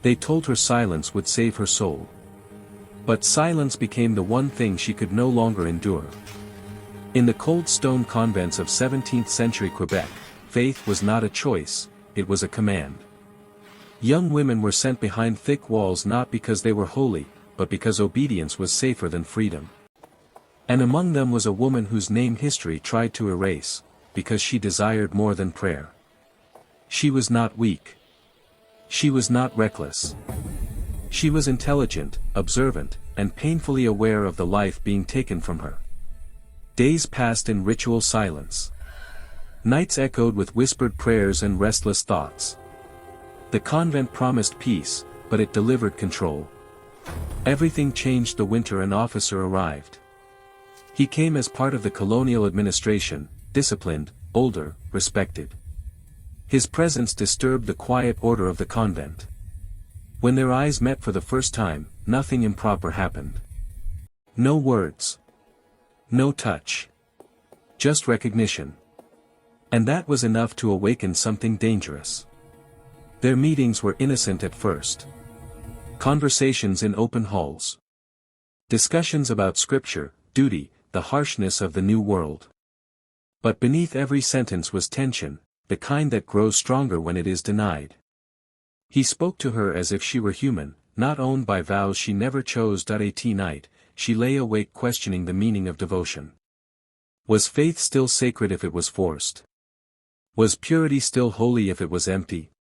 They told her silence would save her soul. But silence became the one thing she could no longer endure. In the cold stone convents of 17th-century Quebec, faith was not a choice, it was a command. Young women were sent behind thick walls not because they were holy, but because obedience was safer than freedom. And among them was a woman whose name history tried to erase, because she desired more than prayer. She was not weak. She was not reckless. She was intelligent, observant, and painfully aware of the life being taken from her. Days passed in ritual silence. Nights echoed with whispered prayers and restless thoughts. The convent promised peace, but it delivered control. Everything changed the winter an officer arrived. He came as part of the colonial administration, disciplined, older, respected. His presence disturbed the quiet order of the convent. When their eyes met for the first time, nothing improper happened. No words. No touch. Just recognition. And that was enough to awaken something dangerous. Their meetings were innocent at first. Conversations in open halls. Discussions about scripture, duty, the harshness of the new world. But beneath every sentence was tension, the kind that grows stronger when it is denied. He spoke to her as if she were human, not owned by vows she never chose. At night, she lay awake questioning the meaning of devotion. Was faith still sacred if it was forced? Was purity still holy if it was empty?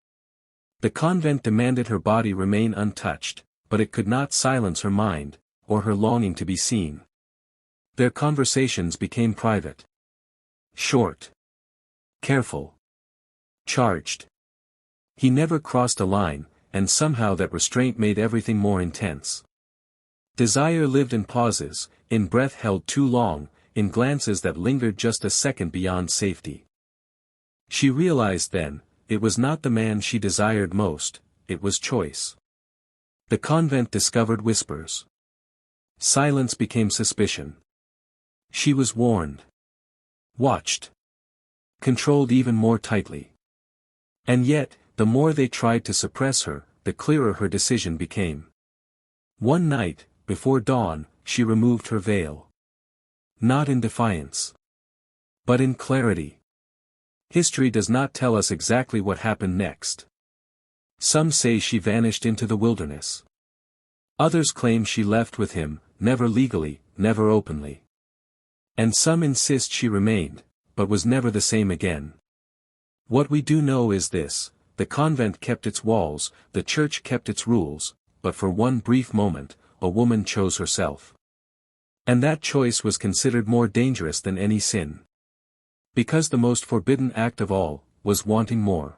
The convent demanded her body remain untouched, but it could not silence her mind, or her longing to be seen. Their conversations became private. Short. Careful. Charged. He never crossed a line, and somehow that restraint made everything more intense. Desire lived in pauses, in breath held too long, in glances that lingered just a second beyond safety. She realized then, it was not the man she desired most, it was choice. The convent discovered whispers. Silence became suspicion. She was warned. Watched. Controlled even more tightly. And yet, the more they tried to suppress her, the clearer her decision became. One night, before dawn, she removed her veil. Not in defiance. But in clarity. History does not tell us exactly what happened next. Some say she vanished into the wilderness. Others claim she left with him, never legally, never openly. And some insist she remained, but was never the same again. What we do know is this: the convent kept its walls, the church kept its rules, but for one brief moment, a woman chose herself. And that choice was considered more dangerous than any sin. Because the most forbidden act of all, was wanting more.